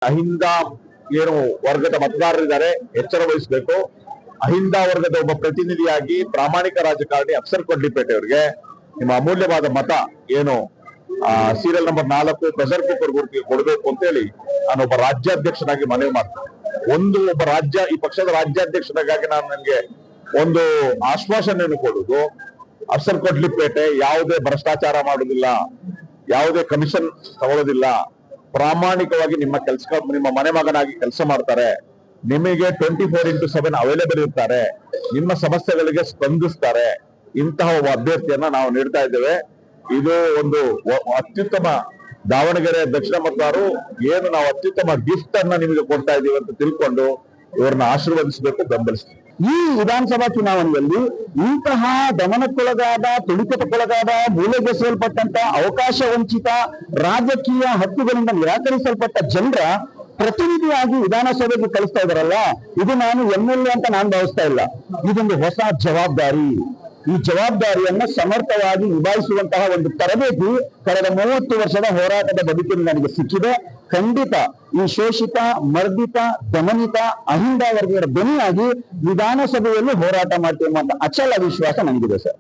ಅಹಿಂದ ಏನು ವರ್ಗದ ಮತದಾರರಿದ್ದಾರೆ, ಎಚ್ಚರ ವಹಿಸಬೇಕು. ಅಹಿಂದ ವರ್ಗದ ಒಬ್ಬ ಪ್ರತಿನಿಧಿಯಾಗಿ ಪ್ರಾಮಾಣಿಕ ರಾಜಕಾರಣಿ ಅಫ್ಸರ್ ಕೊಡ್ಲಿಪೇಟೆ ಅವರಿಗೆ ನಿಮ್ಮ ಅಮೂಲ್ಯವಾದ ಮತ ಏನು ಸೀರಿಯಲ್ ನಂಬರ್ 4 ಪ್ರೆಷರ್ ಕುಕ್ಕರ್ ಗುರುತಿಗೆ ಕೊಡಬೇಕು ಅಂತ ಹೇಳಿ ನಾನು ಒಬ್ಬ ರಾಜ್ಯಾಧ್ಯಕ್ಷನಾಗಿ ಮನವಿ ಮಾಡ್ತೇನೆ. ಈ ಪಕ್ಷದ ರಾಜ್ಯಾಧ್ಯಕ್ಷನಾಗಿ ನಾನು ನನಗೆ ಒಂದು ಆಶ್ವಾಸನೆಯನ್ನು ಕೊಡುವುದು, ಅಫ್ಸರ್ ಕೊಡ್ಲಿಪೇಟೆ ಯಾವುದೇ ಭ್ರಷ್ಟಾಚಾರ ಮಾಡುವುದಿಲ್ಲ, ಯಾವುದೇ ಕಮಿಷನ್ ತಗೊಳ್ಳೋದಿಲ್ಲ, ಪ್ರಾಮಾಣಿಕವಾಗಿ ನಿಮ್ಮ ಮನೆ ಮಗನಾಗಿ ಕೆಲಸ ಮಾಡ್ತಾರೆ, ನಿಮಗೆ 24x7 ಅವೈಲೇಬಲ್ ಇರ್ತಾರೆ, ನಿಮ್ಮ ಸಮಸ್ಯೆಗಳಿಗೆ ಸ್ಪಂದಿಸ್ತಾರೆ. ಇಂತಹ ಒಬ್ಬ ಅಭ್ಯರ್ಥಿಯನ್ನ ನಾವು ನೀಡ್ತಾ ಇದ್ದೇವೆ. ಇದು ಒಂದು ಅತ್ಯುತ್ತಮ ದಾವಣಗೆರೆ ದಕ್ಷಿಣ ಮತದಾರರು ಏನು ನಾವು ಅತ್ಯುತ್ತಮ ಗಿಫ್ಟ್ ಅನ್ನ ನಿಮಗೆ ಕೊಡ್ತಾ ಇದ್ದೀವಿ ಅಂತ ತಿಳ್ಕೊಂಡು ಇವರನ್ನ ಆಶೀರ್ವದಿಸಬೇಕು, ಬೆಂಬಲಿಸಬೇಕು. ಈ ವಿಧಾನಸಭಾ ಚುನಾವಣೆಯಲ್ಲಿ ಇಂತಹ ದಮನಕ್ಕೊಳಗಾದ, ತುಳಿತಕ್ಕೊಳಗಾದ, ಮೂಲೆಗೆಸೆಯಲ್ಪಟ್ಟಂತ, ಅವಕಾಶ ವಂಚಿತ, ರಾಜಕೀಯ ಹಕ್ಕುಗಳಿಂದ ನಿರಾಕರಿಸಲ್ಪಟ್ಟ ಜನರ ಪ್ರತಿನಿಧಿಯಾಗಿ ವಿಧಾನಸಭೆಗೆ ಕಳಿಸ್ತಾ ಇದಾರಲ್ಲ, ಇದು ನಾನು MLA ಅಂತ ನಾನು ಭಾವಿಸ್ತಾ ಇಲ್ಲ. ಇದೊಂದು ಹೊಸ ಜವಾಬ್ದಾರಿ. ಈ ಜವಾಬ್ದಾರಿಯನ್ನ ಸಮರ್ಥವಾಗಿ ನಿಭಾಯಿಸುವಂತಹ ಒಂದು ತರಬೇತಿ ಕಳೆದ 30 ವರ್ಷದ ಹೋರಾಟದ ಬದುಕಿನಲ್ಲಿ ನನಗೆ ಸಿಕ್ಕಿದೆ. ಖಂಡಿತ ಈ ಶೋಷಿತ, ಮರ್ದಿತ, ದಮನಿತ, ಅಹಿಂದ ವರ್ಗದ ಧ್ವನಿಯಾಗಿ ವಿಧಾನಸಭೆಯಲ್ಲಿ ಹೋರಾಟ ಮಾಡ್ತೇವೆ ಅಂತ ಅಚಲ ವಿಶ್ವಾಸ ನನಗಿದೆ ಸರ್.